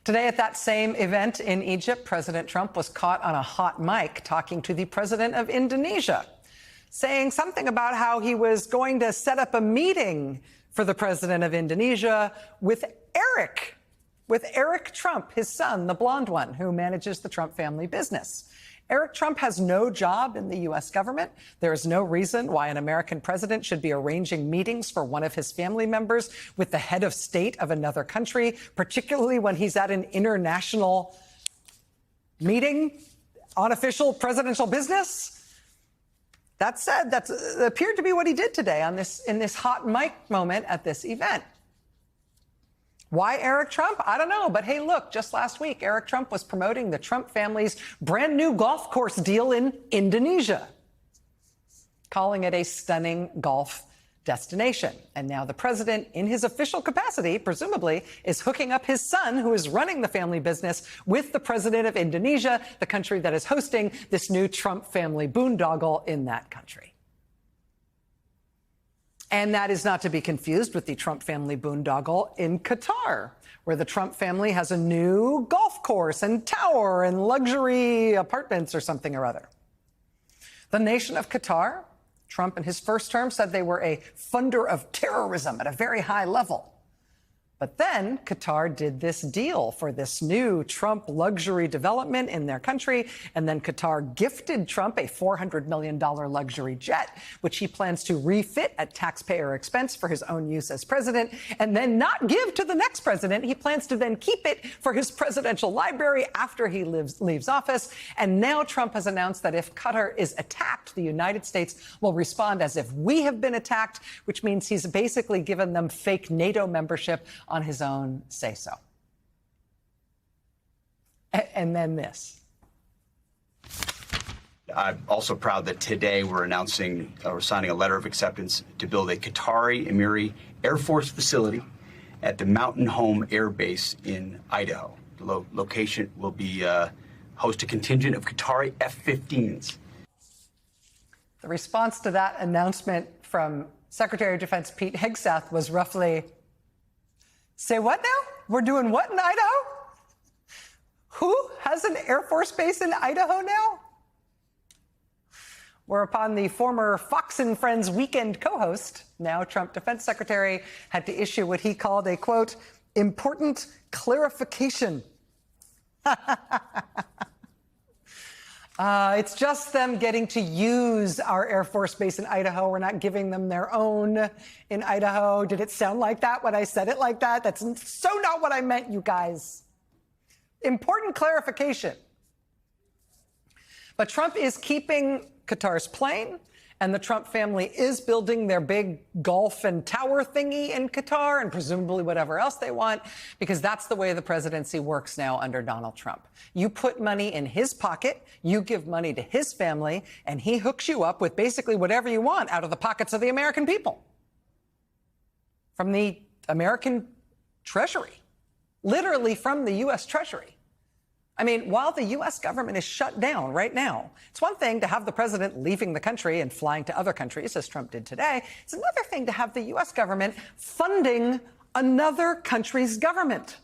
Today at that same event in Egypt, President Trump was caught on a hot mic talking to the president of Indonesia, saying something about how he was going to set up a meeting for the president of Indonesia with Eric Trump, his son, the blonde one, who manages the Trump family business. Eric Trump has no job in the U.S. government. There is no reason why an American president should be arranging meetings for one of his family members with the head of state of another country, particularly when he's at an international meeting on official presidential business. That said, that appeared to be what he did today in this hot mic moment at this event. Why Eric Trump? I don't know. But hey, look, just last week, Eric Trump was promoting the Trump family's brand new golf course deal in Indonesia, calling it a stunning golf destination. And now the president, in his official capacity, presumably, is hooking up his son, who is running the family business, with the president of Indonesia, the country that is hosting this new Trump family boondoggle in that country. And that is not to be confused with the Trump family boondoggle in Qatar, where the Trump family has a new golf course and tower and luxury apartments or something or other. The nation of Qatar, Trump in his first term said they were a funder of terrorism at a very high level. But then Qatar did this deal for this new Trump luxury development in their country. And then Qatar gifted Trump a $400 million luxury jet, which he plans to refit at taxpayer expense for his own use as president, and then not give to the next president. He plans to then keep it for his presidential library after he leaves office. And now Trump has announced that if Qatar is attacked, the United States will respond as if we have been attacked, which means he's basically given them fake NATO membership on his own say-so. And then this. I'm also proud that today we're signing a letter of acceptance to build a Qatari Emiri Air Force facility at the Mountain Home Air Base in Idaho. The location will be host a contingent of Qatari F-15s. The response to that announcement from Secretary of Defense Pete Hegseth was roughly, say what now? We're doing what in Idaho? Who has an Air Force base in Idaho now? Whereupon the former Fox and Friends weekend co-host, now Trump Defense Secretary, had to issue what he called a, quote, important clarification. It's just them getting to use our Air Force base in Idaho. We're not giving them their own in Idaho. Did it sound like that when I said it like that? That's so not what I meant, you guys. Important clarification. But Trump is keeping Qatar's plane, and the Trump family is building their big golf and tower thingy in Qatar and presumably whatever else they want, because that's the way the presidency works now under Donald Trump. You put money in his pocket, you give money to his family, and he hooks you up with basically whatever you want out of the pockets of the American people. From the American Treasury, literally from the U.S. Treasury. I mean, while the U.S. government is shut down right now, it's one thing to have the president leaving the country and flying to other countries, as Trump did today. It's another thing to have the U.S. government funding another country's government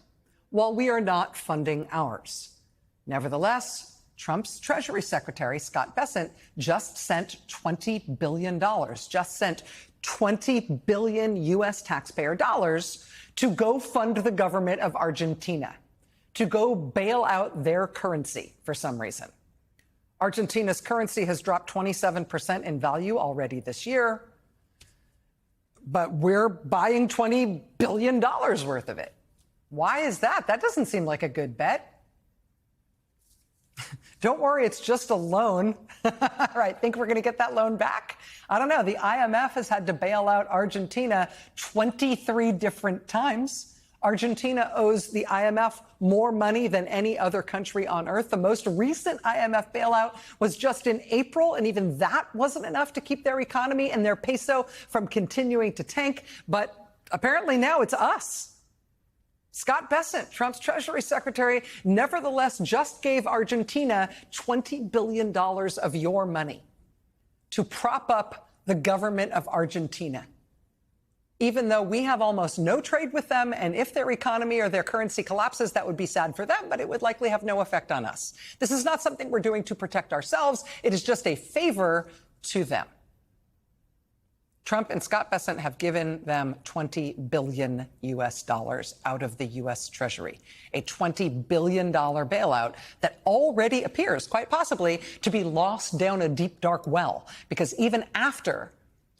while we are not funding ours. Nevertheless, Trump's Treasury Secretary, Scott Bessent, just sent $20 billion, just sent 20 billion U.S. taxpayer dollars to go fund the government of Argentina, to go bail out their currency for some reason. Argentina's currency has dropped 27% in value already this year, but we're buying $20 billion worth of it. Why is that? That doesn't seem like a good bet. Don't worry, it's just a loan. Right, think we're going to get that loan back? I don't know. The IMF has had to bail out Argentina 23 different times. Argentina owes the IMF more money than any other country on earth. The most recent IMF bailout was just in April, and even that wasn't enough to keep their economy and their peso from continuing to tank. But apparently now it's us. Scott Bessent, Trump's Treasury Secretary, nevertheless just gave Argentina $20 billion of your money to prop up the government of Argentina. even though we have almost no trade with them. And if their economy or their currency collapses, that would be sad for them, but it would likely have no effect on us. This is not something we're doing to protect ourselves. It is just a favor to them. Trump and Scott Bessent have given them $20 billion out of the U.S. Treasury, a $20 billion bailout that already appears, quite possibly, to be lost down a deep, dark well. Because even after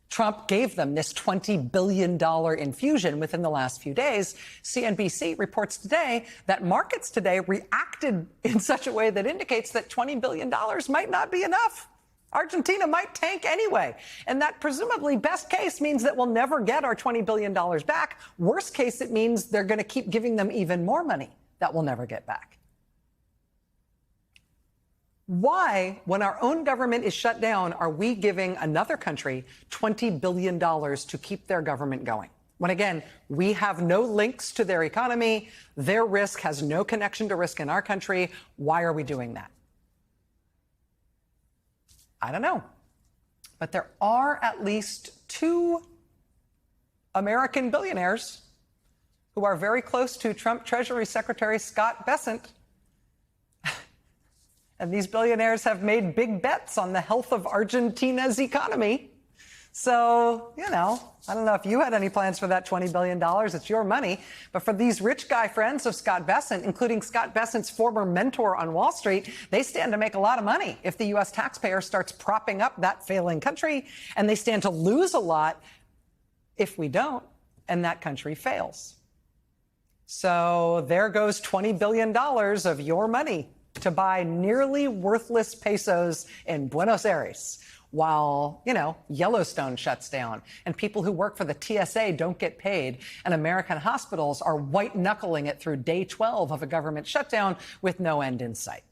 Trump gave them this $20 billion infusion within the last few days, CNBC reports today that markets today reacted in such a way that indicates that $20 billion might not be enough. Argentina might tank anyway. And that presumably best case means that we'll never get our $20 billion back. Worst case, it means they're going to keep giving them even more money that we'll never get back. Why, when our own government is shut down, are we giving another country $20 billion to keep their government going? When, again, we have no links to their economy, their risk has no connection to risk in our country. Why are we doing that? I don't know. But there are at least two American billionaires who are very close to Trump Treasury Secretary Scott Bessent. And these billionaires have made big bets on the health of Argentina's economy. So, you know, I don't know if you had any plans for that $20 billion. It's your money. But for these rich guy friends of Scott Bessent, including Scott Bessent's former mentor on Wall Street, they stand to make a lot of money if the U.S. taxpayer starts propping up that failing country. And they stand to lose a lot if we don't, and that country fails. So there goes $20 billion of your money to buy nearly worthless pesos in Buenos Aires, while, you know, Yellowstone shuts down and people who work for the TSA don't get paid and American hospitals are white-knuckling it through day 12 of a government shutdown with no end in sight.